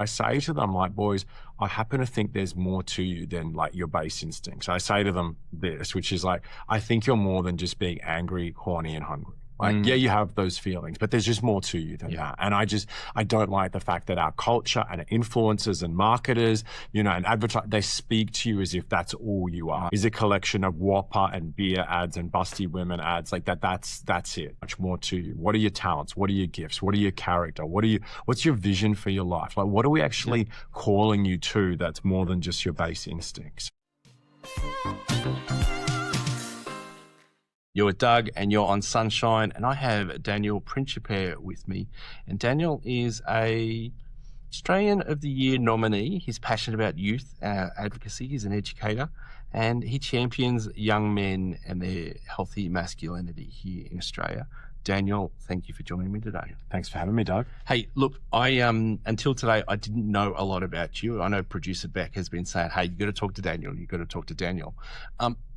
I say to them, like, boys, I happen to think there's more to you than like your base instincts. I say to them this, which is like, I think you're more than just being angry, horny, and hungry. Like, yeah, you have those feelings, but there's just more to you than that. And I don't like the fact that our culture and influencers and marketers, you know, and advertisers, they speak to you as if that's all you are. Is a collection of Whopper and beer ads and busty women ads like that. That's it. Much more to you. What are your talents? What are your gifts? What are your character? What's your vision for your life? Like, what are we actually calling you to that's more than just your base instincts? You're with Doug and you're on Sonshine, and I have Daniel Principe with me. And Daniel is a Australian of the Year nominee. He's passionate about youth advocacy. He's an educator and he champions young men and their healthy masculinity here in Australia. Daniel, thank you for joining me today. Thanks for having me, Doug. Hey, look, I until today, I didn't know a lot about you. I know producer Beck has been saying, hey, you got to talk to Daniel. You got to talk to Daniel.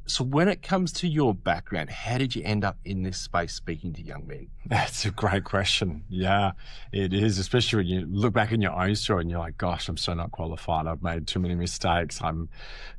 So when it comes to your background, how did you end up in this space speaking to young men? That's a great question. Yeah, it is, especially when you look back in your own story and you're like, gosh, I'm so not qualified. I've made too many mistakes. I'm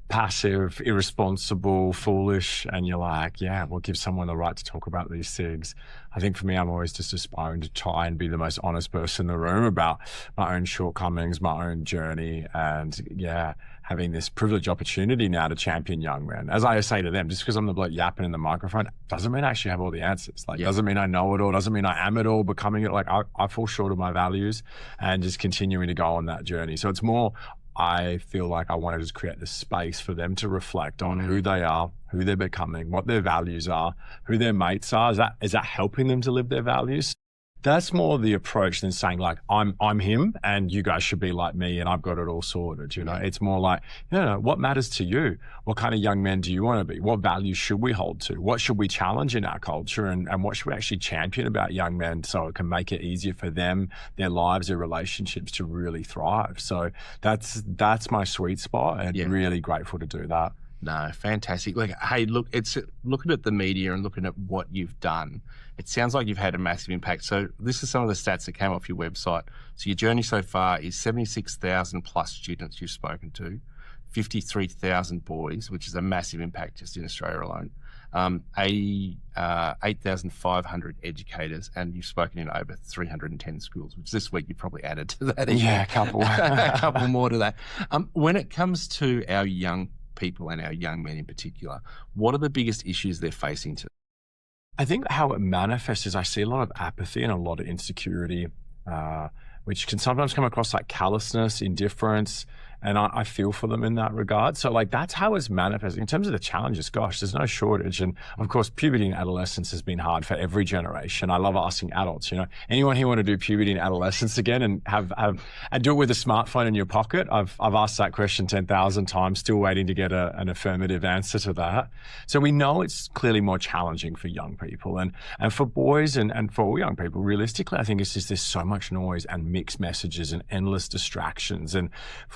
passive, irresponsible, foolish. And you're like, yeah, we'll give someone the right to talk about these things. I think for me, I'm always just aspiring to try and be the most honest person in the room about my own shortcomings, my own journey. And yeah, having this privileged opportunity now to champion young men. As I say to them, just because I'm the bloke yapping in the microphone, doesn't mean I actually have all the answers. Like, doesn't mean I know it all, doesn't mean I am it all, becoming it. Like, I fall short of my values and just continuing to go on that journey. So it's more, I feel like I want to just create this space for them to reflect on who they are, who they're becoming, what their values are, who their mates are. Is that helping them to live their values? That's more the approach than saying like, I'm him and you guys should be like me and I've got it all sorted, you know? It's more like, you know, what matters to you? What kind of young men do you want to be? What values should we hold to? What should we challenge in our culture? And what should we actually champion about young men so it can make it easier for them, their lives, their relationships to really thrive? So that's my sweet spot, and really grateful to do that. No, fantastic. Like, hey, look, it's looking at the media and looking at what you've done. It sounds like you've had a massive impact. So this is some of the stats that came off your website. So your journey so far is 76,000 plus students you've spoken to, 53,000 boys, which is a massive impact just in Australia alone. 8,500 educators, and you've spoken in over 310 schools, which this week you probably added to that. Yeah, a couple. A couple more to that. When it comes to our young people and our young men in particular, what are the biggest issues they're facing today? I think how it manifests is I see a lot of apathy and a lot of insecurity, which can sometimes come across like callousness, indifference, and I feel for them in that regard. So like, that's how it's manifesting. In terms of the challenges, gosh, there's no shortage. And of course, puberty and adolescence has been hard for every generation. I love asking adults, you know, anyone who want to do puberty and adolescence again and and do it with a smartphone in your pocket? I've asked that question 10,000 times, still waiting to get an affirmative answer to that. So we know it's clearly more challenging for young people and for boys and for all young people. Realistically, I think it's just there's so much noise and mixed messages and endless distractions. And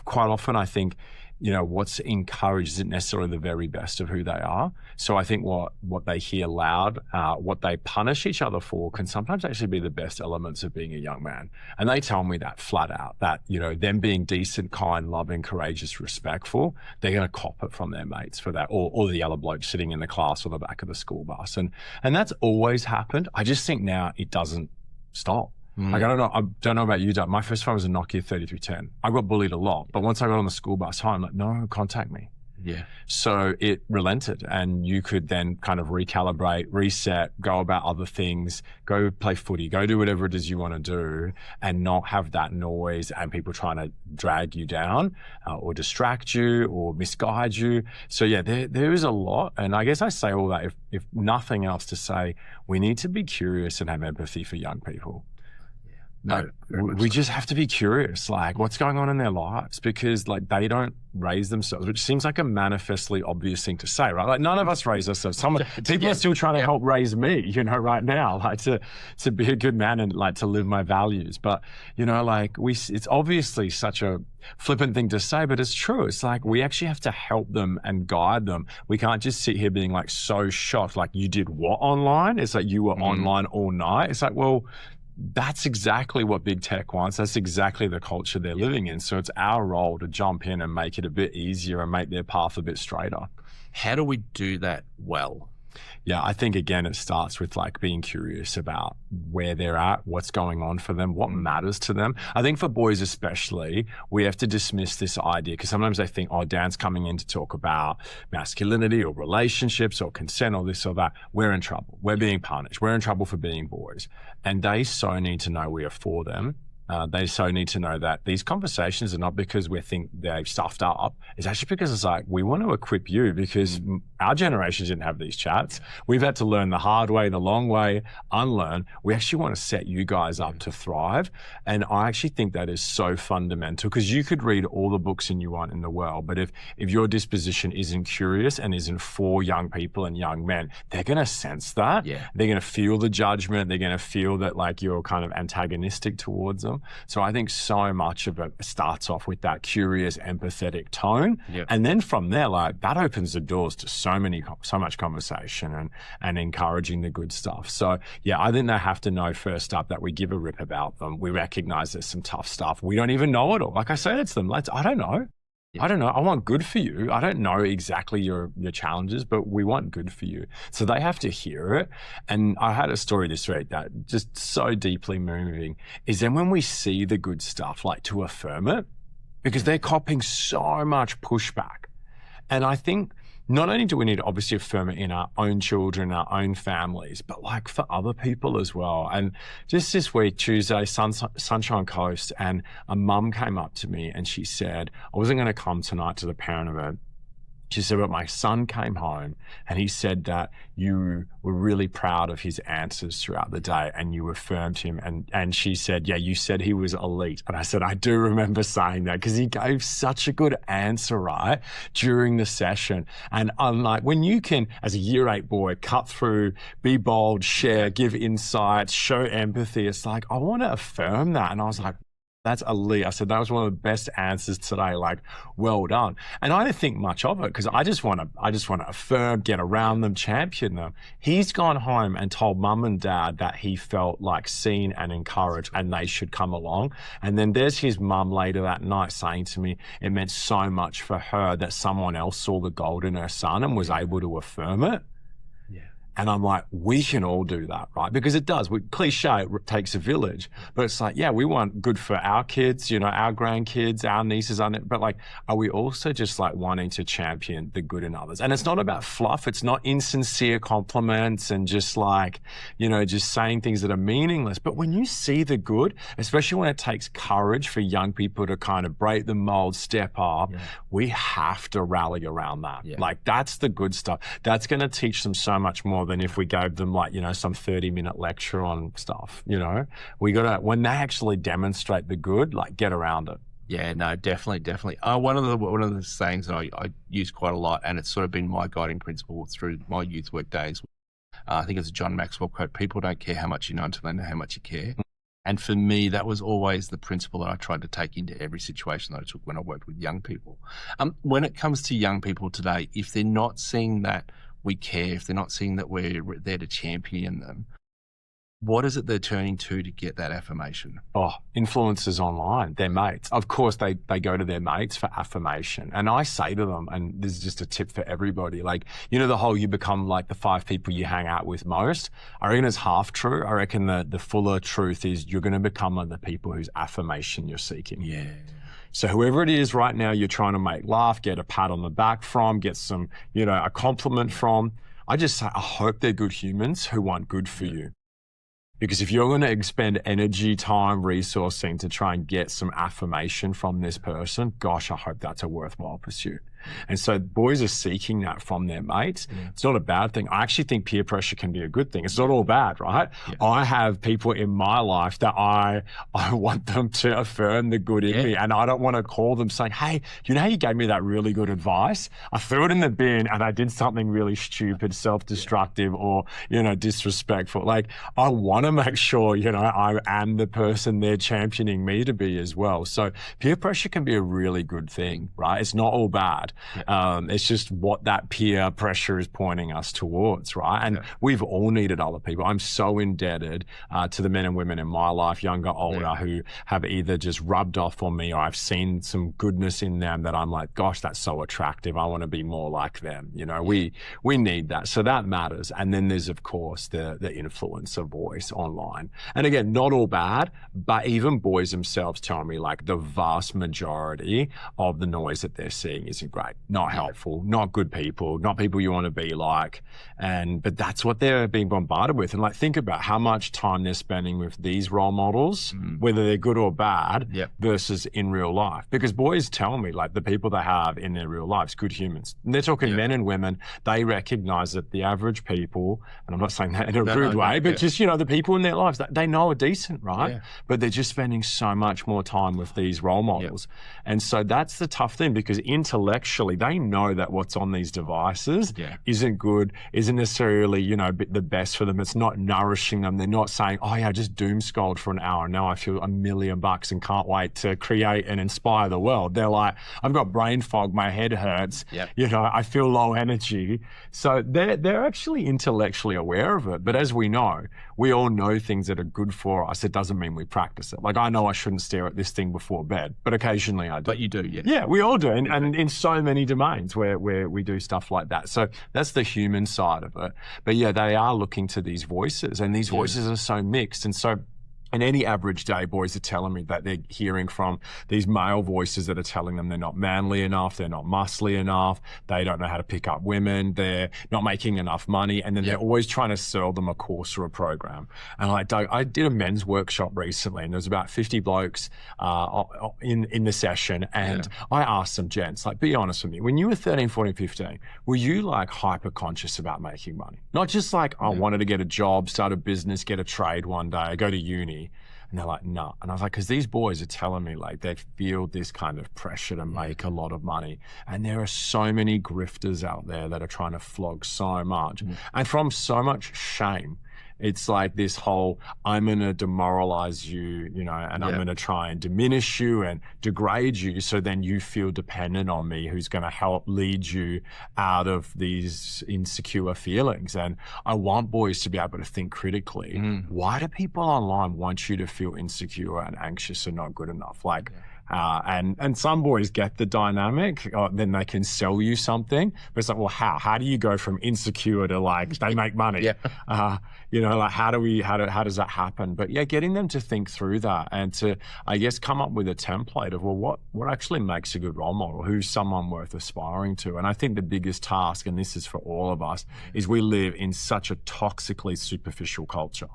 quite often I think, you know, what's encouraged isn't necessarily the very best of who they are. So I think what they hear loud, what they punish each other for can sometimes actually be the best elements of being a young man. And they tell me that flat out, that, you know, them being decent, kind, loving, courageous, respectful, they're going to cop it from their mates for that, or the other bloke sitting in the class or the back of the school bus. And that's always happened. I just think now it doesn't stop. Like, I don't know about you, Doug. My first phone was a Nokia 3310. I got bullied a lot, but once I got on the school bus home, like, no, contact me. Yeah. So it relented, and you could then kind of recalibrate, reset, go about other things, go play footy, go do whatever it is you want to do, and not have that noise and people trying to drag you down or distract you or misguide you. So yeah, there is a lot. And I guess I say all that if nothing else to say, we need to be curious and have empathy for young people. No, we just have to be curious, like what's going on in their lives, because like they don't raise themselves, which seems like a manifestly obvious thing to say, right? Like none of us raise ourselves. People are still trying to help raise me, you know, right now, like to be a good man and like to live my values. But, you know, like it's obviously such a flippant thing to say, but it's true. It's like we actually have to help them and guide them. We can't just sit here being like so shocked, like you did what online? It's like you were online all night. It's like, well, that's exactly what big tech wants. That's exactly the culture they're living in. So it's our role to jump in and make it a bit easier and make their path a bit straighter. How do we do that well? Yeah, I think again, it starts with like being curious about where they're at, what's going on for them, what matters to them. I think for boys especially, we have to dismiss this idea because sometimes they think, oh, Dan's coming in to talk about masculinity or relationships or consent or this or that. We're in trouble. We're being punished. We're in trouble for being boys. And they so need to know we are for them. They so need to know that these conversations are not because we think they've stuffed up. It's actually because it's like, we want to equip you because our generation didn't have these chats. We've had to learn the hard way, the long way, unlearn. We actually want to set you guys up to thrive. And I actually think that is so fundamental because you could read all the books you want in the world, but if your disposition isn't curious and isn't for young people and young men, they're going to sense that. Yeah. They're going to feel the judgment. They're going to feel that like you're kind of antagonistic towards them. So I think so much of it starts off with that curious, empathetic tone. Yep. And then from there, like that opens the doors to so much conversation and encouraging the good stuff. So yeah, I think they have to know first up that we give a rip about them. We recognize there's some tough stuff. We don't even know it all. Like I said, it's them. I don't know. I don't know. I want good for you. I don't know exactly your challenges, but we want good for you. So they have to hear it. And I had a story this week that just so deeply moving is then when we see the good stuff, like to affirm it, because they're copping so much pushback. And I think not only do we need to obviously affirm it in our own children, our own families, but like for other people as well. And just this week, Tuesday, Sonshine Coast, and a mum came up to me and she said, I wasn't going to come tonight to the parent event. She said, but my son came home and he said that you were really proud of his answers throughout the day and you affirmed him. And she said, yeah, you said he was elite. And I said, I do remember saying that because he gave such a good answer, right, during the session. And I'm like, when you can, as a year 8 boy, cut through, be bold, share, give insights, show empathy, it's like, I want to affirm that. And I was like, that's elite. I said, that was one of the best answers today. Like, well done. And I didn't think much of it because I just want to affirm, get around them, champion them. He's gone home and told mum and dad that he felt like seen and encouraged and they should come along. And then there's his mum later that night saying to me, it meant so much for her that someone else saw the gold in her son and was able to affirm it. And I'm like, we can all do that, right? Because it does. Cliche, it takes a village. But it's like, yeah, we want good for our kids, our grandkids, our nieces, but like, are we also just like wanting to champion the good in others? And it's not about fluff. It's not insincere compliments and just like, just saying things that are meaningless. But when you see the good, especially when it takes courage for young people to kind of break the mold, step up, we have to rally around that. Yeah. Like, that's the good stuff. That's going to teach them so much more than if we gave them like, some 30-minute lecture on stuff, we got to, when they actually demonstrate the good, like get around it. Yeah, no, definitely. One of the sayings that I use quite a lot, and it's sort of been my guiding principle through my youth work days. I think it's a John Maxwell quote, people don't care how much you know until they know how much you care. And for me, that was always the principle that I tried to take into every situation that I took when I worked with young people. When it comes to young people today, if they're not seeing that we care, if they're not seeing that we're there to champion them, what is it they're turning to get that affirmation? Oh, influencers online, their mates. Of course, they go to their mates for affirmation. And I say to them, and this is just a tip for everybody, like, the whole you become like the 5 people you hang out with most. I reckon it's half true. I reckon the fuller truth is you're going to become one of the people whose affirmation you're seeking. Yeah. So whoever it is right now you're trying to make laugh, get a pat on the back from, get some, a compliment from, I just say, I hope they're good humans who want good for you. Because if you're going to expend energy, time, resourcing to try and get some affirmation from this person, gosh, I hope that's a worthwhile pursuit. And so boys are seeking that from their mates. Yeah. It's not a bad thing. I actually think peer pressure can be a good thing. It's not all bad, right? Yeah. I have people in my life that I want them to affirm the good in me. And I don't want to call them saying, hey, how you gave me that really good advice? I threw it in the bin and I did something really stupid, self-destructive or, disrespectful. Like, I want to make sure, I am the person they're championing me to be as well. So peer pressure can be a really good thing, right? It's not all bad. bad. It's just what that peer pressure is pointing us towards, right? And we've all needed other people. I'm so indebted to the men and women in my life, younger, older, who have either just rubbed off on me, or I've seen some goodness in them that I'm like, gosh, that's so attractive. I want to be more like them. You know, we need that. So that matters. And then there's, of course, the influence of voice online. And again, not all bad, but even boys themselves tell me like the vast majority of the noise that they're seeing isn't great, not helpful, not good people, not people you want to be like. But that's what they're being bombarded with. And like, think about how much time they're spending with these role models, whether they're good or bad, versus in real life. Because boys tell me like the people they have in their real lives, good humans. And they're talking men and women, they recognize that the average people, and I'm not saying that in a rude way, but just, you know, the people in their lives, they know are decent, right? But they're just spending so much more time with these role models. And so that's the tough thing, because intellectually they know that what's on these devices isn't good, isn't necessarily, you know, the best for them. It's not nourishing them. They're not saying, oh yeah, I just doom scrolled for an hour. Now I feel $1 million and can't wait to create and inspire the world. They're like, I've got brain fog, my head hurts, you know, I feel low energy. So they're actually intellectually aware of it. But as we know, we all know things that are good for us. It doesn't mean we practice it. Like, I know I shouldn't stare at this thing before bed, but occasionally I do. But you do, Yeah, we all do. And in so many domains where we do stuff like that. So that's the human side of it. But yeah, they are looking to these voices, and these voices are so mixed. And so in any average day, boys are telling me that they're hearing from these male voices that are telling them they're not manly enough, they're not muscly enough, they don't know how to pick up women, they're not making enough money, and then they're always trying to sell them a course or a program. And like, Doug, I did a men's workshop recently, and there was about 50 blokes in the session, and I asked some gents, like, be honest with me, when you were 13, 14, 15, were you like hyper conscious about making money? Not just like, I wanted to get a job, start a business, get a trade one day, go to uni. And they're like, no. And I was like, because these boys are telling me like they feel this kind of pressure to make a lot of money. And there are so many grifters out there that are trying to flog so much. And from so much shame. It's like this whole, I'm going to demoralize you, you know, and I'm going to try and diminish you and degrade you, so then you feel dependent on me, who's going to help lead you out of these insecure feelings. And I want boys to be able to think critically. Why do people online want you to feel insecure and anxious and not good enough? Like, and some boys get the dynamic, then they can sell you something. But it's like, well, how do you go from insecure to like, they make money? You know, like how does that happen? But yeah, getting them to think through that and to, I guess, come up with a template of, well, what actually makes a good role model? Who's someone worth aspiring to? And I think the biggest task, and this is for all of us, is we live in such a toxically superficial culture.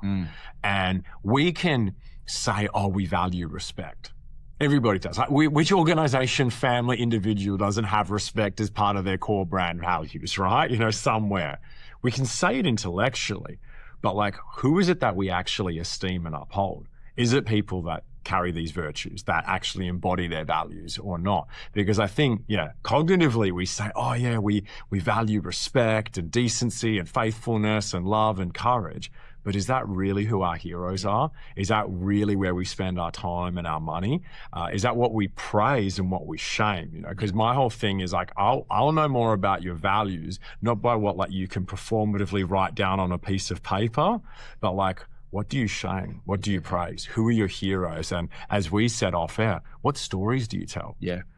And we can say, oh, we value respect. Everybody does. Like, which organization, family, individual doesn't have respect as part of their core brand values, right? You know, somewhere. We can say it intellectually, but like, who is it that we actually esteem and uphold? Is it people that carry these virtues, that actually embody their values or not? Because I think, cognitively we say, oh yeah, we value respect and decency and faithfulness and love and courage. But is that really who our heroes are? Is that really where we spend our time and our money? Is that what we praise and what we shame? You know, because my whole thing is like, I'll know more about your values, not by what like you can performatively write down on a piece of paper, but like, what do you shame? What do you praise? Who are your heroes? And as we said off air, what stories do you tell?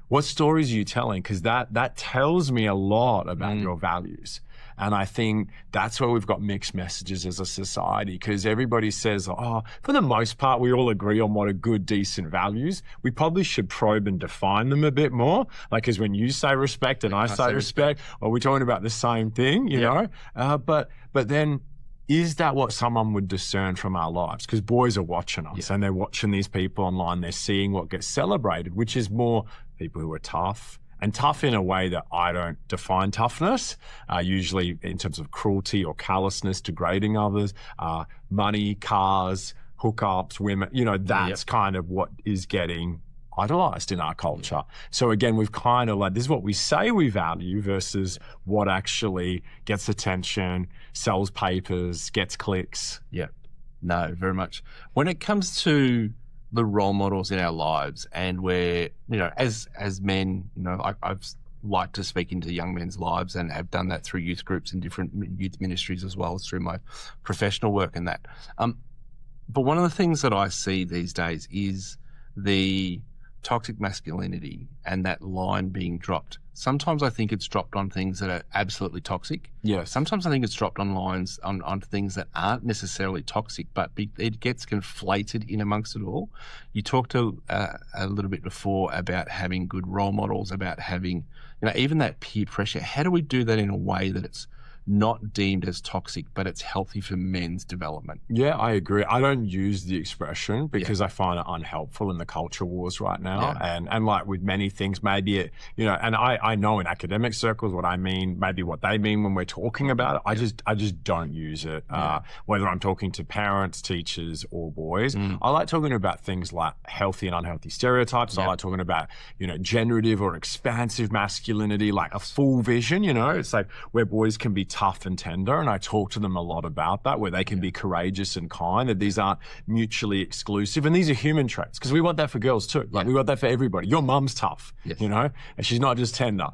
What stories are you telling? Because that tells me a lot about your values. And I think that's where we've got mixed messages as a society, because everybody says, oh, for the most part, we all agree on what are good, decent values. We probably should probe and define them a bit more. Like, because when you say respect and I say respect, well, we're talking about the same thing, you know? But then, is that what someone would discern from our lives? Because boys are watching us and they're watching these people online. They're seeing what gets celebrated, which is more people who are tough, and tough in a way that I don't define toughness, usually in terms of cruelty or callousness, degrading others, money, cars, hookups, women, you know, that's kind of what is getting idolized in our culture. So again, we've kind of like, this is what we say we value versus what actually gets attention, sells papers, gets clicks. No, very much. When it comes to the role models in our lives, and where, you know, as men, you know, I've like to speak into young men's lives and have done that through youth groups and different youth ministries as well as through my professional work and that. But one of the things that I see these days is the toxic masculinity and that line being dropped. Sometimes I think it's dropped on things that are absolutely toxic. Yes. Sometimes I think it's dropped on lines on things that aren't necessarily toxic, but it gets conflated in amongst it all. You talked a little bit before about having good role models, about having, even that peer pressure. How do we do that in a way that it's not deemed as toxic, but it's healthy for men's development? Yeah, I agree. I don't use the expression because I find it unhelpful in the culture wars right now. And like with many things, maybe it, and I know in academic circles what I mean, maybe what they mean when we're talking about it. I just don't use it, whether I'm talking to parents, teachers, or boys. I like talking about things like healthy and unhealthy stereotypes. I like talking about, generative or expansive masculinity, like a full vision, it's like where boys can be tough and tender, and I talk to them a lot about that, where they can be courageous and kind, that these aren't mutually exclusive, and these are human traits, because we want that for girls too. Like we want that for everybody. Your mum's tough, and she's not just tender,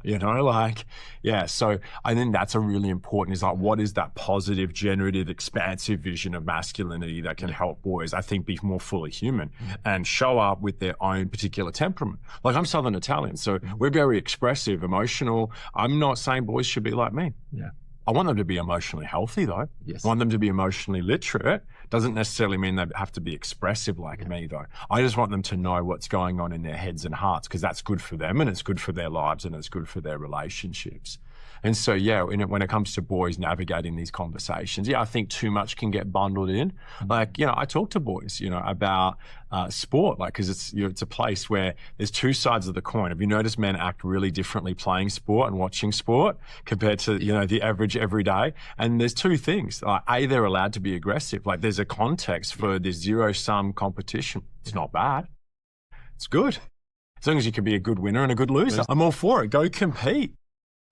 so I think that's a really important, is like, what is that positive, generative, expansive vision of masculinity that can help boys, I think, be more fully human and show up with their own particular temperament. Like I'm Southern Italian, so we're very expressive, emotional. I'm not saying boys should be like me. I want them to be emotionally healthy, though. I want them to be emotionally literate. Doesn't necessarily mean they have to be expressive like me, though. I just want them to know what's going on in their heads and hearts, because that's good for them, and it's good for their lives, and it's good for their relationships. And so, when it comes to boys navigating these conversations, I think too much can get bundled in. Like, I talk to boys, about sport, like, because it's a place where there's two sides of the coin. Have you noticed men act really differently playing sport and watching sport compared to, the average everyday? And there's two things. A, they're allowed to be aggressive. Like, there's a context for this zero-sum competition. It's not bad. It's good. As long as you can be a good winner and a good loser. I'm all for it. Go compete.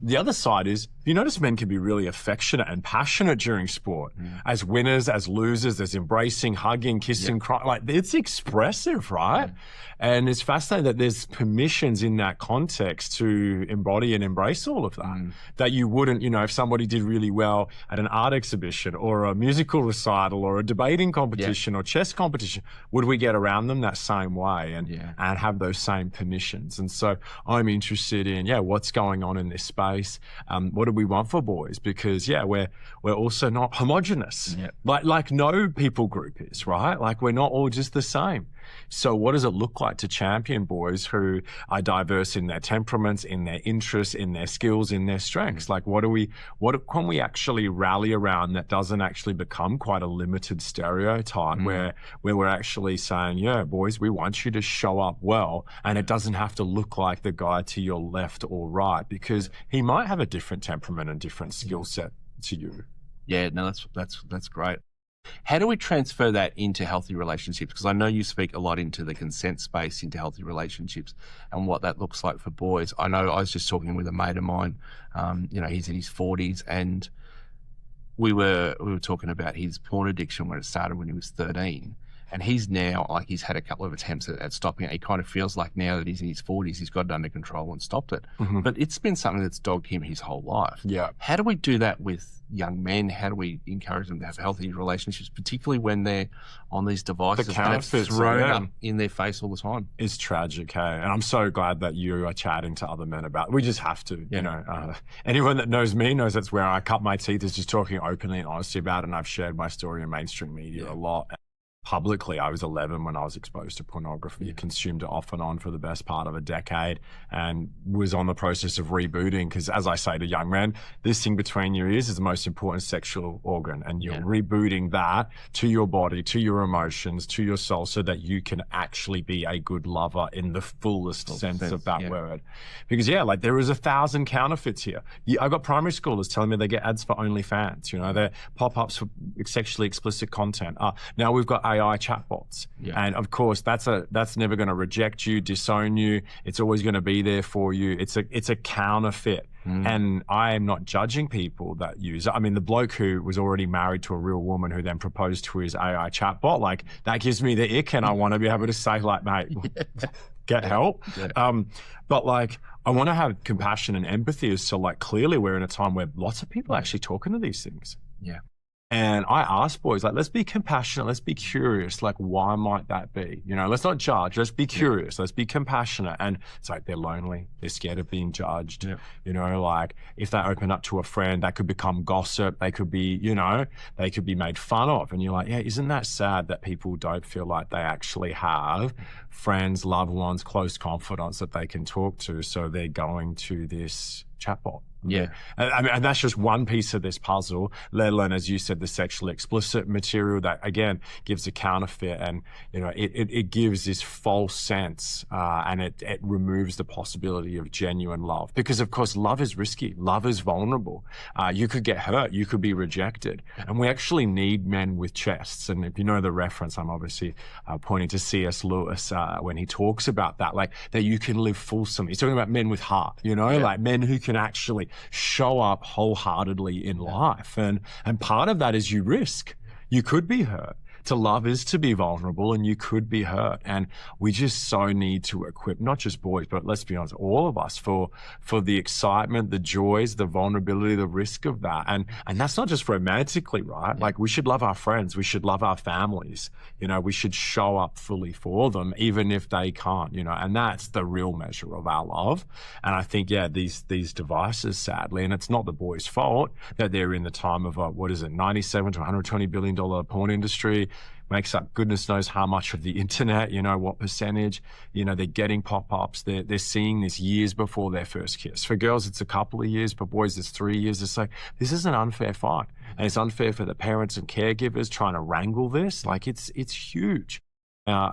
The other side is, you notice men can be really affectionate and passionate during sport. As winners, as losers, as embracing, hugging, kissing, crying. Like, it's expressive, right? And it's fascinating that there's permissions in that context to embody and embrace all of that. That you wouldn't, if somebody did really well at an art exhibition or a musical recital or a debating competition or chess competition, would we get around them that same way and have those same permissions? And so I'm interested in, what's going on in this space. What do we want for boys? Because we're also not homogenous, like no people group is, right? Like we're not all just the same. So what does it look like to champion boys who are diverse in their temperaments, in their interests, in their skills, in their strengths? Like what can we actually rally around that doesn't actually become quite a limited stereotype where we're actually saying, boys, we want you to show up well, and it doesn't have to look like the guy to your left or right, because he might have a different temperament and different skill set to you. Yeah, no, that's great. How do we transfer that into healthy relationships? Because I know you speak a lot into the consent space, into healthy relationships, and what that looks like for boys. I know I was just talking with a mate of mine. He's in his 40s, and we were talking about his porn addiction when it started when he was 13. And he's now, he's had a couple of attempts at stopping it. He kind of feels like now that he's in his 40s, he's got it under control and stopped it. But it's been something that's dogged him his whole life. How do we do that with young men? How do we encourage them to have healthy relationships, particularly when they're on these devices and it's thrown up in their face all the time? It's tragic, hey? And I'm so glad that you are chatting to other men about it. We just have to, anyone that knows me knows that's where I cut my teeth, is just talking openly and honestly about it. And I've shared my story in mainstream media a lot. Publicly, I was 11 when I was exposed to pornography, consumed it off and on for the best part of a decade, and was on the process of rebooting, because as I say to young men, this thing between your ears is the most important sexual organ, and you're rebooting that to your body, to your emotions, to your soul, so that you can actually be a good lover in the fullest sense of that word. Because there is 1,000 counterfeits here. I've got primary schoolers telling me they get ads for OnlyFans, they're pop-ups for sexually explicit content. Now we've got AI chatbots. And of course, that's never going to reject you, disown you. It's always going to be there for you. It's a counterfeit. And I am not judging people that use it. I mean, the bloke who was already married to a real woman who then proposed to his AI chatbot, like, that gives me the ick, and I want to be able to say, like, mate, get help. Yeah. But like, I want to have compassion and empathy as to like, clearly we're in a time where lots of people are actually talking to these things. Yeah. And I ask boys, like, let's be compassionate, let's be curious, like, why might that be? You know, let's not judge, let's be curious, let's be compassionate. And it's like, they're lonely, they're scared of being judged. Yeah. You know, like, if they open up to a friend, that could become gossip, they could be, you know, they could be made fun of. And you're like, yeah, isn't that sad that people don't feel like they actually have friends, loved ones, close confidants that they can talk to, so they're going to this chatbot? Yeah. I mean, and that's just one piece of this puzzle, let alone, as you said, the sexually explicit material that, again, gives a counterfeit, and, you know, it gives this false sense, and it removes the possibility of genuine love. Because, of course, love is risky. Love is vulnerable. You could get hurt. You could be rejected. And we actually need men with chests. And if you know the reference, I'm obviously pointing to C.S. Lewis when he talks about that, like, that you can live fulsomely. He's talking about men with heart, you know, like men who can actually show up wholeheartedly in life. And part of that is you risk. You could be hurt. To love is to be vulnerable, and you could be hurt. And we just so need to equip not just boys, but let's be honest, all of us for the excitement, the joys, the vulnerability, the risk of that. And that's not just romantically, right? Yeah. Like, we should love our friends. We should love our families. You know, we should show up fully for them, even if they can't, you know, and that's the real measure of our love. And I think, yeah, these devices, sadly, and it's not the boys' fault that they're in the time of, what is it, 97 to $120 billion porn industry, makes up goodness knows how much of the internet, you know, what percentage, you know, they're getting pop-ups, they're seeing this years before their first kiss. For girls, it's a couple of years, but boys, it's 3 years. It's like, this is an unfair fight. And it's unfair for the parents and caregivers trying to wrangle this. Like, it's huge.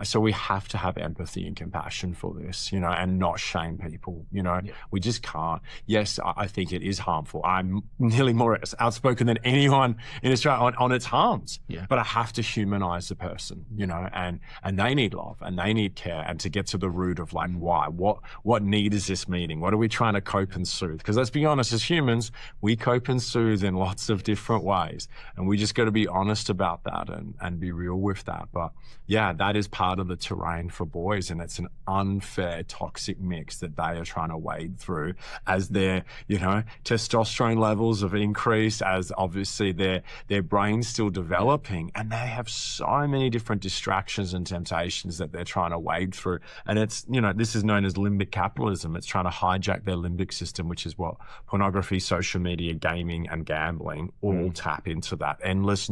So we have to have empathy and compassion for this, you know, and not shame people, you know. We just can't. Yes, I think it is harmful. I'm nearly more outspoken than anyone in Australia on its harms. But I have to humanize the person, you know, and they need love and they need care, and to get to the root of, like, why, what need is this meeting? What are we trying to cope and soothe? Because let's be honest, as humans, we cope and soothe in lots of different ways, and we just got to be honest about that and be real with that. But yeah, that is part of the terrain for boys, and it's an unfair, toxic mix that they are trying to wade through as their, you know, testosterone levels have increased, as obviously their brain's still developing, and they have so many different distractions and temptations that they're trying to wade through. And it's, you know, this is known as limbic capitalism. It's trying to hijack their limbic system, which is what pornography, social media, gaming, and gambling all tap into, that endless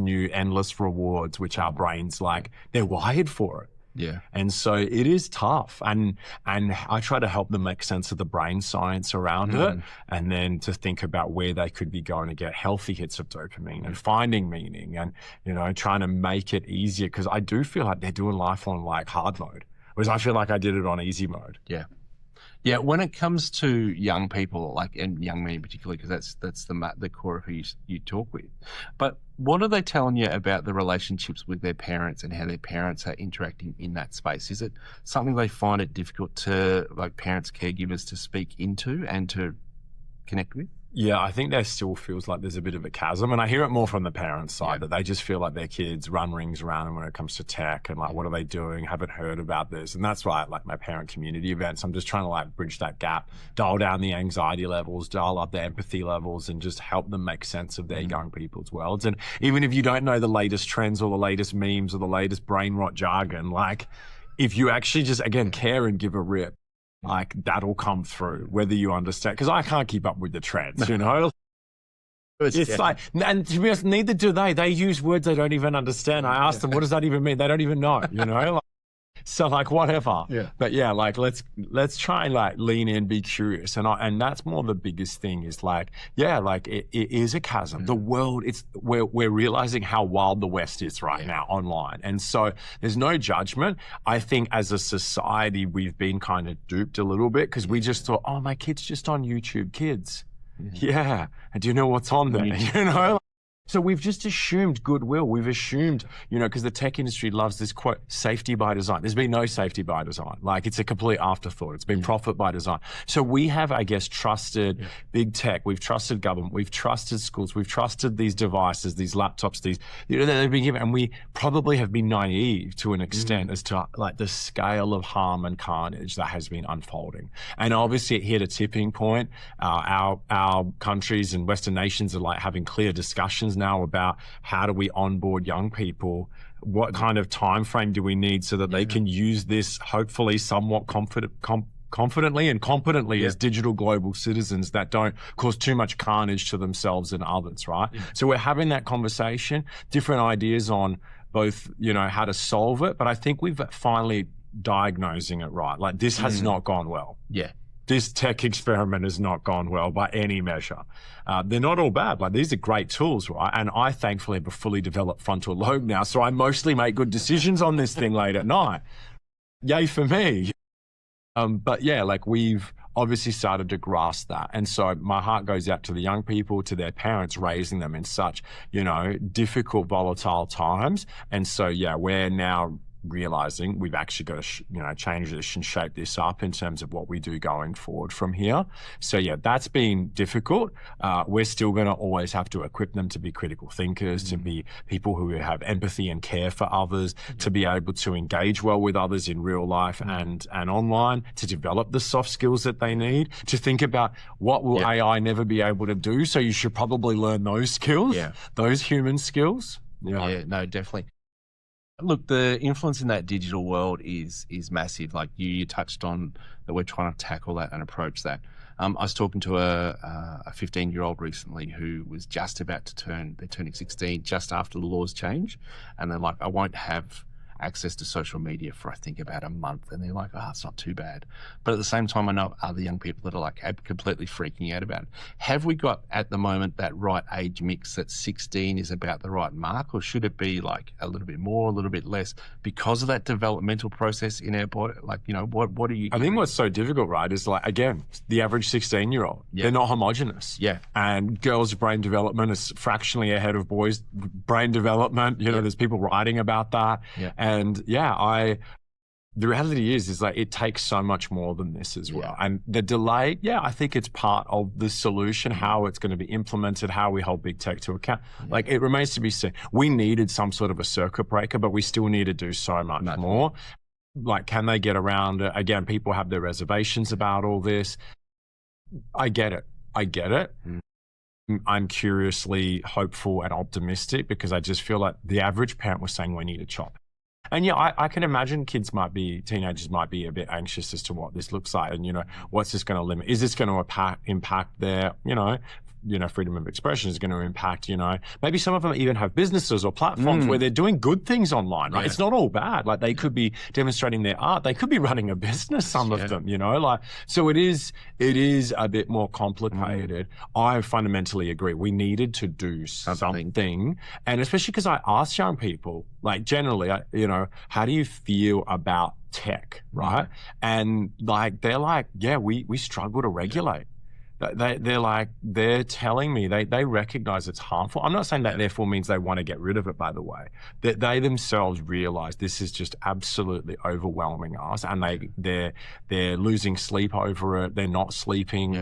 rewards, which our brains, like, they're wired for it. Yeah. And so it is tough. And I try to help them make sense of the brain science around it, and then to think about where they could be going to get healthy hits of dopamine and finding meaning, and, you know, trying to make it easier. Because I do feel like they're doing life on, like, hard mode, whereas I feel like I did it on easy mode. Yeah. Yeah, when it comes to young people, like, and young men particularly, because that's the core of who you talk with. But what are they telling you about the relationships with their parents and how their parents are interacting in that space? Is it something they find it difficult to, like, parents, caregivers, to speak into and to connect with? Yeah, I think there still feels like there's a bit of a chasm, and I hear it more from the parents' side, that they just feel like their kids run rings around them when it comes to tech, and, like, what are they doing? Haven't heard about this. And that's why, like, my parent community events, I'm just trying to, like, bridge that gap, dial down the anxiety levels, dial up the empathy levels, and just help them make sense of their young people's worlds. And even if you don't know the latest trends or the latest memes or the latest brain rot jargon, like, if you actually just, again, care and give a rip, like, that'll come through, whether you understand. Because I can't keep up with the trends, you know? It's like, and to be honest, neither do they. They use words they don't even understand. I asked them, what does that even mean? They don't even know, you know? Like, so, like, whatever. But yeah, like, let's try and, like, lean in, be curious. And that's more the biggest thing is, like, yeah, like, it is a chasm. The world, we're realizing how wild the West is right now online. And so there's no judgment. I think as a society, we've been kind of duped a little bit, because we just thought, oh, my kid's just on YouTube Kids. Yeah. And do you know what's on there? You know? So we've just assumed goodwill. We've assumed, because the tech industry loves this quote, safety by design. There's been no safety by design. Like, it's a complete afterthought. It's been profit by design. So we have, I guess, trusted big tech. We've trusted government. We've trusted schools. We've trusted these devices, these laptops, these, that they've been given. And we probably have been naive to an extent as to like the scale of harm and carnage that has been unfolding. And obviously it hit a tipping point. Our countries and Western nations are like having clear discussions now about how do we onboard young people, what kind of time frame do we need so that they can use this hopefully somewhat confidently and competently as digital global citizens that don't cause too much carnage to themselves and others, right? So we're having that conversation, different ideas on both, how to solve it, but I think we've finally diagnosing it right. Like, this has not gone well. This tech experiment has not gone well by any measure. They're not all bad. Like, these are great tools, right? And I thankfully have a fully developed frontal lobe now, so I mostly make good decisions on this thing late at night. Yay for me. But yeah, like, we've obviously started to grasp that. And so my heart goes out to the young people, to their parents, raising them in such, difficult, volatile times. And so, yeah, we're now realizing we've actually got to, change this and shape this up in terms of what we do going forward from here. So yeah, that's been difficult. We're still going to always have to equip them to be critical thinkers, to be people who have empathy and care for others, to be able to engage well with others in real life and online, to develop the soft skills that they need, to think about what will AI never be able to do. So you should probably learn those skills, those human skills. Yeah, no, definitely. Look, the influence in that digital world is massive. Like you touched on that, we're trying to tackle that and approach that. I was talking to a 15-year-old recently who was just about to they're turning 16 just after the laws change, and they're like, I won't have access to social media for I think about a month, and they're like, it's not too bad. But at the same time, I know other young people that are like completely freaking out about it. Have we got at the moment that right age mix, that 16 is about the right mark, or should it be like a little bit more, a little bit less, because of that developmental process in our body? Like, what are you? I think what's so difficult, right, is like, again, the average 16-year-old, they're not homogenous. And girls' brain development is fractionally ahead of boys' brain development. There's people writing about that. And the reality is like, it takes so much more than this as well. And the delay, I think it's part of the solution, how it's going to be implemented, how we hold big tech to account. Like, it remains to be seen. We needed some sort of a circuit breaker, but we still need to do so much more. Like, can they get around it? Again, people have their reservations about all this. I get it. I'm curiously hopeful and optimistic, because I just feel like the average parent was saying we need to chop. And I can imagine teenagers might be a bit anxious as to what this looks like, and what's this going to limit? Is this going to impact their freedom of expression? Is going to impact, maybe some of them even have businesses or platforms where they're doing good things online, right? It's not all bad. Like, they could be demonstrating their art. They could be running a business, some of them, so it is a bit more complicated. I fundamentally agree. We needed to do something. And especially because I ask young people, like, generally, how do you feel about tech, right? And like, they're like, we struggle to regulate. They're telling me they recognize it's harmful. I'm not saying that therefore means they want to get rid of it, by the way. That they themselves realize this is just absolutely overwhelming us, and they're losing sleep over it. They're not sleeping.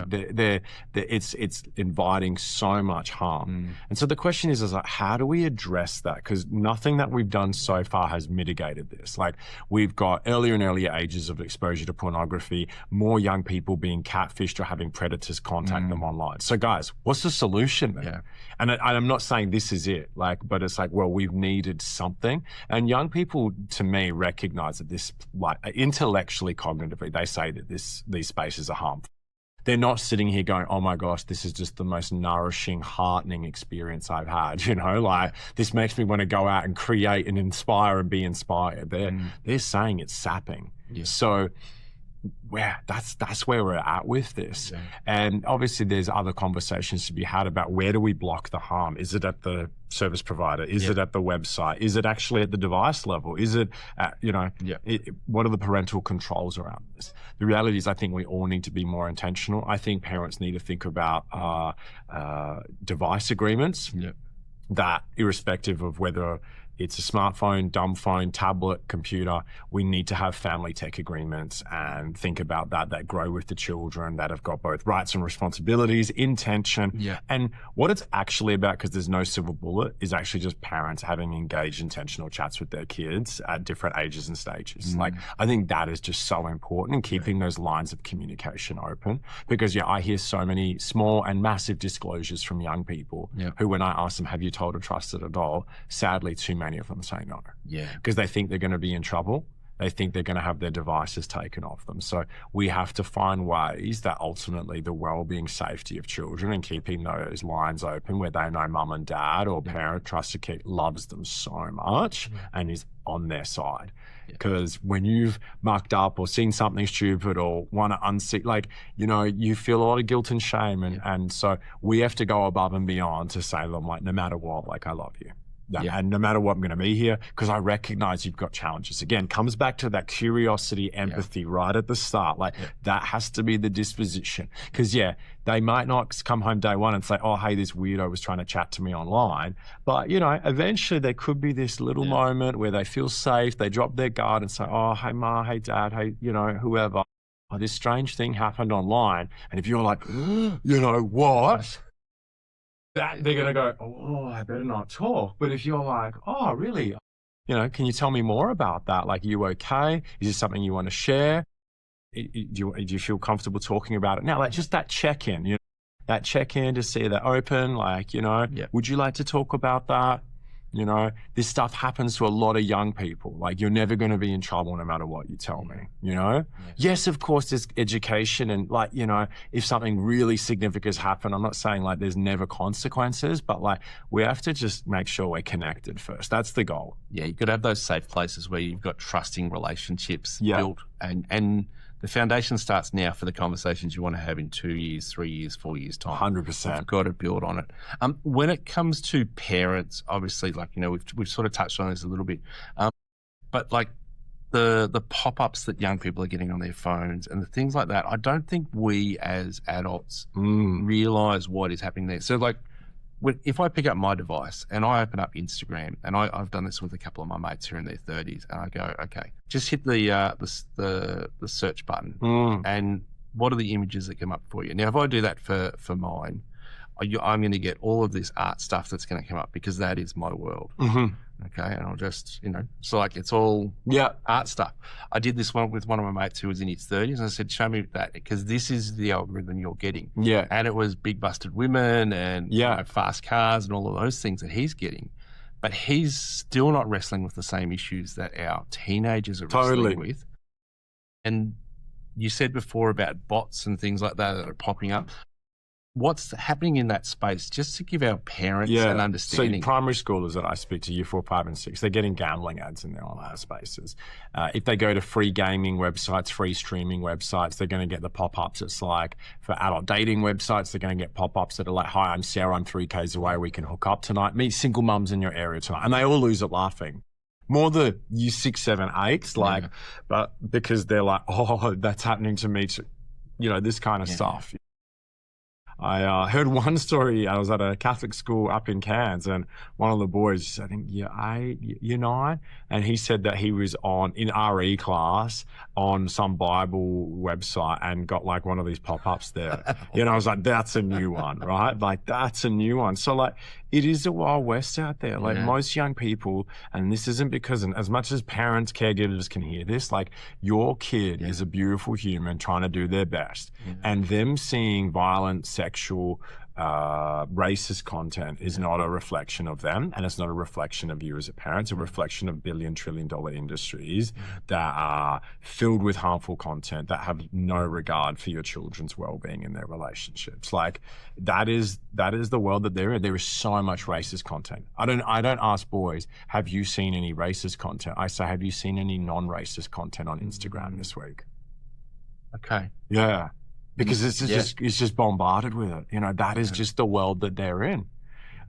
It's inviting so much harm. And so the question is like, how do we address that? Because nothing that we've done so far has mitigated this. Like, we've got earlier and earlier ages of exposure to pornography, more young people being catfished or having predators contact them online. So guys, what's the solution then? And I'm not saying this is it, but it's like, well, we've needed something. And young people, to me, recognize that this, like, intellectually, cognitively, they say that these spaces are harmful. They're not sitting here going, oh my gosh, this is just the most nourishing, heartening experience I've had. This makes me want to go out and create and inspire and be inspired. They're saying it's sapping. So that's where we're at with this. And obviously there's other conversations to be had about, where do we block the harm? Is it at the service provider? Is it at the website? Is it actually at the device level? Is it at, what are the parental controls around this? The reality is, I think we all need to be more intentional. I think parents need to think about device agreements. that irrespective of whether it's a smartphone, dumb phone, tablet, computer, we need to have family tech agreements and think about that grow with the children, that have got both rights and responsibilities, intention. Yeah. And what it's actually about, because there's no silver bullet, is actually just parents having engaged intentional chats with their kids at different ages and stages. Like, I think that is just so important, and keeping those lines of communication open. Because I hear so many small and massive disclosures from young people who, when I ask them, have you told a trusted adult? Sadly, too many of them say no. Yeah. Because they think they're going to be in trouble. They think they're going to have their devices taken off them. So we have to find ways that ultimately the well-being, safety of children, and keeping those lines open where they know mum and dad or parent trusted kid loves them so much and is on their side. Because when you've mucked up or seen something stupid or want to unseat, like, you feel a lot of guilt and shame. And so we have to go above and beyond to say to them, like, no matter what, like, I love you. And no matter what, I'm going to be here because I recognize you've got challenges. Again, comes back to that curiosity, empathy right at the start. Like, that has to be the disposition. Because, they might not come home day one and say, oh, hey, this weirdo was trying to chat to me online. But, eventually there could be this little moment where they feel safe. They drop their guard and say, oh, hey, ma, hey, dad, hey, whoever. Oh, this strange thing happened online. And if you're like, what? That they're going to go, oh, I better not talk. But if you're like, oh, really? Can you tell me more about that? Like, are you okay? Is this something you want to share? Do you feel comfortable talking about it now? Like, just that check-in, that check-in to see that open, like, would you like to talk about that? This stuff happens to a lot of young people. Like, you're never going to be in trouble no matter what you tell me, Yes, of course, there's education and, like, if something really significant has happened, I'm not saying, like, there's never consequences, but, like, we have to just make sure we're connected first. That's the goal. Yeah, you've got to have those safe places where you've got trusting relationships built. And the foundation starts now for the conversations you want to have in 2 years, 3 years, 4 years' time. 100%. You've got to build on it. When it comes to parents, obviously, like, we've sort of touched on this a little bit, but like the pop-ups that young people are getting on their phones and the things like that, I don't think we as adults realize what is happening there. So, like, if I pick up my device and I open up Instagram, and I've done this with a couple of my mates who are in their 30s, and I go, okay, just hit the search button, and what are the images that come up for you? Now, if I do that for mine, I'm going to get all of this art stuff that's going to come up because that is my world. Okay, and I'll just, so, like, it's all art stuff. I did this one with one of my mates who was in his 30s, and I said, show me that, because this is the algorithm you're getting. And it was big busted women and fast cars and all of those things that he's getting. But he's still not wrestling with the same issues that our teenagers are wrestling with. And you said before about bots and things like that are popping up. What's happening in that space, just to give our parents an understanding? So primary schoolers that I speak to, year 4, 5, and 6, they're getting gambling ads in their online spaces. If they go to free gaming websites, free streaming websites, they're going to get the pop-ups. It's like for adult dating websites, they're going to get pop-ups that are like, hi, I'm Sarah, I'm 3 Ks away, we can hook up tonight. Meet single mums in your area tonight. And they all lose it laughing. More the year 6, 7, 8s, like, but because they're like, oh, that's happening to me too. This kind of stuff. I heard one story. I was at a Catholic school up in Cairns, and one of the boys, I think year 8, year 9, and he said that he was in RE class on some Bible website and got like one of these pop-ups there. I was like, that's a new one, right? Like, that's a new one. So, like, it is a Wild West out there. Like, most young people, and this isn't because, and as much as parents, caregivers can hear this, like, your kid is a beautiful human trying to do their best. And them seeing violent, sexual, racist content is not a reflection of them, and it's not a reflection of you as a parent. It's a reflection of billion-trillion-dollar industries that are filled with harmful content that have no regard for your children's well-being in their relationships. Like, that is the world that they're in. There is so much racist content. I don't ask boys, have you seen any racist content? I say, have you seen any non-racist content on Instagram this week? Okay. Yeah. Because it's just bombarded with it. That is just the world that they're in.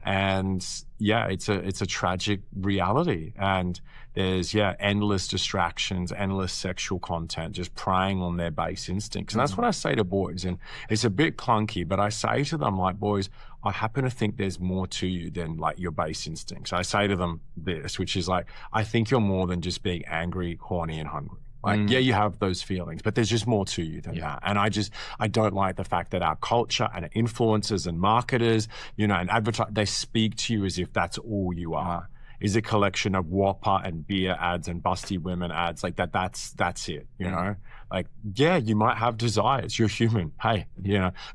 And yeah, it's a tragic reality. And there's, endless distractions, endless sexual content, just preying on their base instincts. And that's what I say to boys. And it's a bit clunky, but I say to them, like, boys, I happen to think there's more to you than like your base instincts. I say to them this, which is like, I think you're more than just being angry, horny, and hungry. Like, yeah, you have those feelings, but there's just more to you than that. And I don't like the fact that our culture and influencers and marketers, and advertisers, they speak to you as if that's all you are. Is a collection of Whopper and beer ads and busty women ads. Like that's it, you know? Like, yeah, you might have desires. You're human. Hey,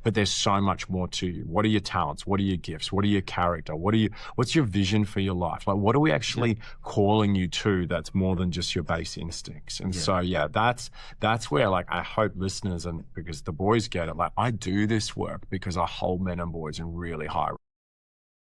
but there's so much more to you. What are your talents? What are your gifts? What are your character? What's your vision for your life? Like, what are we actually calling you to that's more than just your base instincts? And so, that's where, like, I hope listeners, and because the boys get it, like, I do this work because I hold men and boys in really high.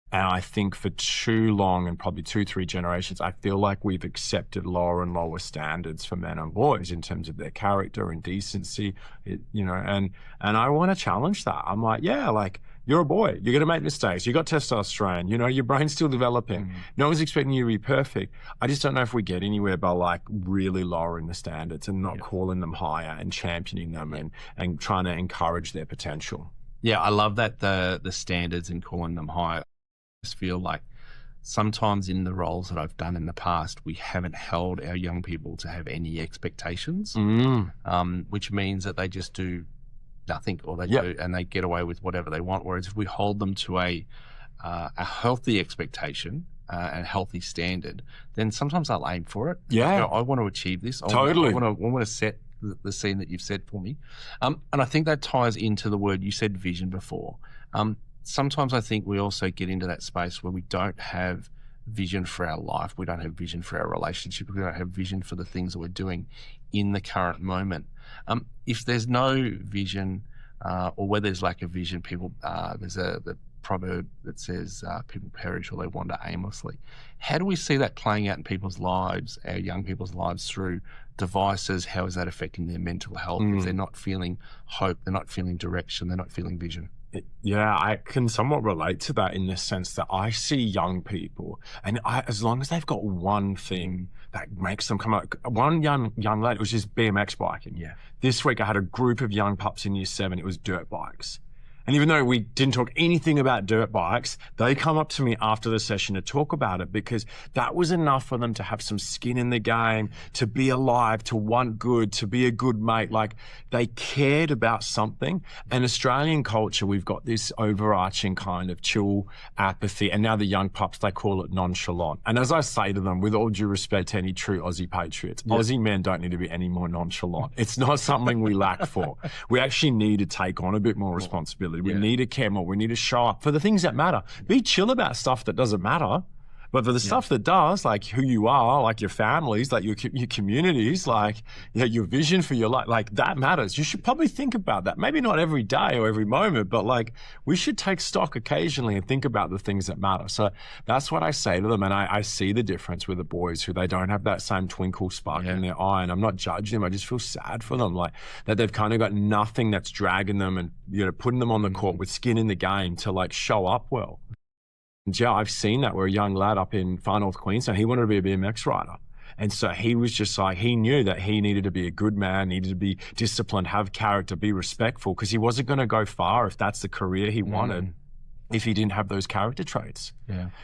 And I think for too long, and probably 2-3 generations, I feel like we've accepted lower and lower standards for men and boys in terms of their character and decency, and I want to challenge that. I'm like, like, you're a boy, you're going to make mistakes. You got testosterone, your brain's still developing. No one's expecting you to be perfect. I just don't know if we get anywhere by like really lowering the standards and not calling them higher and championing them and trying to encourage their potential. Yeah, I love that, the standards and calling them higher. Feel like sometimes in the roles that I've done in the past, we haven't held our young people to have any expectations, which means that they just do nothing, or they do, and they get away with whatever they want. Whereas if we hold them to a healthy expectation and a healthy standard, then sometimes they'll aim for it. I want to achieve this. Totally. I want to set the scene that you've set for me, and I think that ties into the word you said, vision, before. Sometimes I think we also get into that space where we don't have vision for our life. We don't have vision for our relationship. We don't have vision for the things that we're doing in the current moment. If there's no vision, or where there's lack of vision, people, there's the proverb that says, people perish or they wander aimlessly. How do we see that playing out in people's lives, our young people's lives, through devices? How is that affecting their mental health? If they're not feeling hope, they're not feeling direction, they're not feeling vision. Yeah, I can somewhat relate to that in the sense that I see young people, and as long as they've got one thing that makes them come out, one young lady, it was just BMX biking. This week I had a group of young pups in year 7, it was dirt bikes. And even though we didn't talk anything about dirt bikes, they come up to me after the session to talk about it, because that was enough for them to have some skin in the game, to be alive, to want good, to be a good mate. Like, they cared about something. And Australian culture, we've got this overarching kind of chill apathy. And now the young pups, they call it nonchalant. And as I say to them, with all due respect to any true Aussie patriots, Aussie men don't need to be any more nonchalant. It's not something we lack for. We actually need to take on a bit more responsibility. We need to care more. We need to show up for the things that matter. Be chill about stuff that doesn't matter. But for the stuff that does, like who you are, like your families, like your communities, like your vision for your life, like that matters. You should probably think about that. Maybe not every day or every moment, but like we should take stock occasionally and think about the things that matter. So that's what I say to them. And I see the difference with the boys who they don't have that same twinkle spark in their eye. And I'm not judging them. I just feel sad for them, like that they've kind of got nothing that's dragging them and, putting them on the court with skin in the game to like show up well. Yeah, I've seen that, where a young lad up in far north Queensland, he wanted to be a BMX rider. And so he was just like, he knew that he needed to be a good man, needed to be disciplined, have character, be respectful, because he wasn't going to go far if that's the career he wanted, if he didn't have those character traits.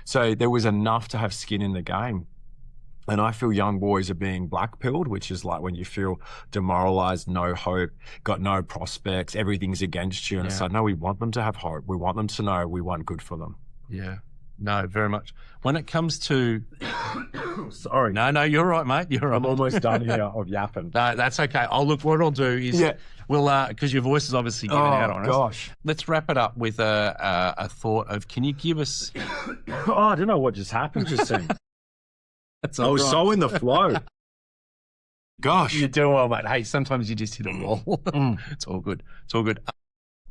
So there was enough to have skin in the game. And I feel young boys are being black-pilled, which is like when you feel demoralized, no hope, got no prospects, everything's against you. And it's like, no, we want them to have hope. We want them to know we want good for them. Yeah. No, very much. When it comes to... Sorry. No, you're right, mate. You're right. I'm almost done here of yapping. No, that's okay. What I'll do is we'll, because your voice is obviously giving out on us. Gosh. Let's wrap it up with a thought of, can you give us... I don't know what just happened just then. I was so in the flow. Gosh. You're doing well, mate. Hey, sometimes you just hit a wall. It's all good. It's all good.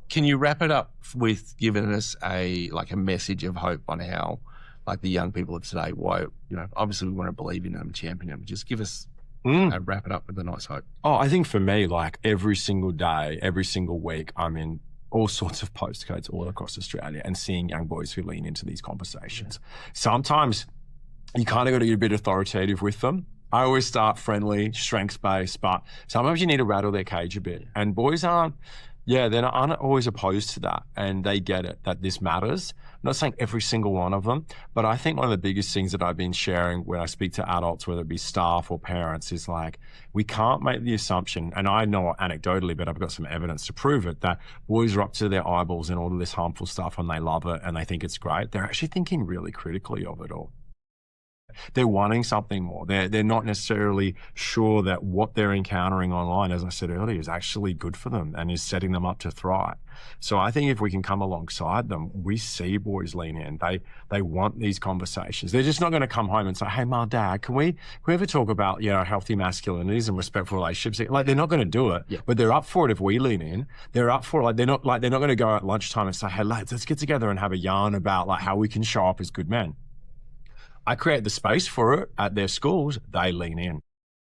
Can you wrap it up with giving us a message of hope on how, like, the young people of today, why, obviously we want to believe in them and champion them. Just give us, wrap it up with a nice hope. Oh, I think for me, like every single day, every single week, I'm in all sorts of postcodes all across Australia and seeing young boys who lean into these conversations. Sometimes you kind of got to get a bit authoritative with them. I always start friendly, strengths-based, but sometimes you need to rattle their cage a bit. And boys aren't always opposed to that, and they get it, that this matters. I'm not saying every single one of them, but I think one of the biggest things that I've been sharing when I speak to adults, whether it be staff or parents, is like, we can't make the assumption, and I know anecdotally, but I've got some evidence to prove it, that boys are up to their eyeballs in all of this harmful stuff and they love it and they think it's great. They're actually thinking really critically of it all. They're wanting something more. They're not necessarily sure that what they're encountering online, as I said earlier, is actually good for them and is setting them up to thrive. So I think if we can come alongside them, we see boys lean in. They want these conversations. They're just not going to come home and say, "Hey, Mom, Dad, can we ever talk about, healthy masculinities and respectful relationships?" Like, they're not going to do it, but they're up for it if we lean in. They're up for it. They're not going to go at lunchtime and say, "Hey, lads, let's get together and have a yarn about like how we can show up as good men." I create the space for it at their schools. They lean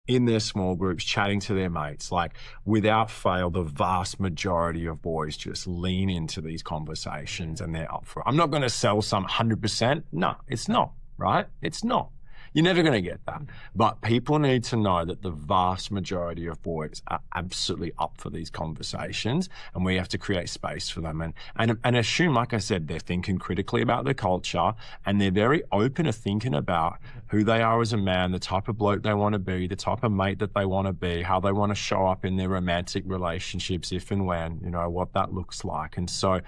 in their small groups, chatting to their mates. Like, without fail, the vast majority of boys just lean into these conversations and they're up for it. I'm not going to sell some 100%. No, it's not, right? It's not. You're never going to get that. But people need to know that the vast majority of boys are absolutely up for these conversations, and we have to create space for them and assume, like I said, they're thinking critically about their culture and they're very open to thinking about who they are as a man, the type of bloke they want to be, the type of mate that they want to be, how they want to show up in their romantic relationships, if and when, what that looks like. And so,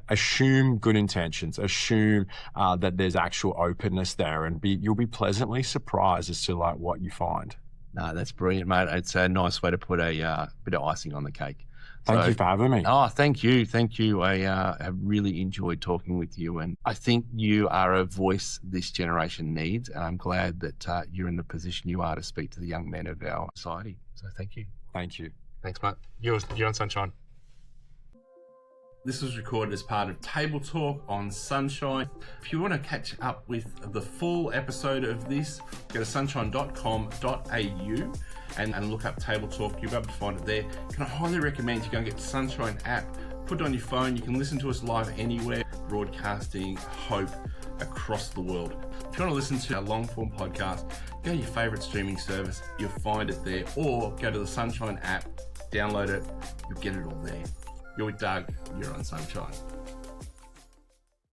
assume good intentions, assume that there's actual openness there, and you'll be pleasantly surprised as to like what you find. No, that's brilliant, mate. It's a nice way to put a bit of icing on the cake. Thank you for having me. Oh, thank you. I have really enjoyed talking with you, and I think you are a voice this generation needs, and I'm glad that you're in the position you are to speak to the young men of our society. So thank you. Thank you. Thanks, mate. You're on Sonshine. This was recorded as part of Table Talk on Sonshine. If you want to catch up with the full episode of this, go to sonshine.com.au and look up Table Talk. You'll be able to find it there. Can I highly recommend you go and get the Sonshine app, put it on your phone. You can listen to us live anywhere, broadcasting hope across the world. If you want to listen to a long-form podcast, go to your favourite streaming service. You'll find it there, or go to the Sonshine app, download it. You'll get it all there. You're with Doug. You're on Sonshine.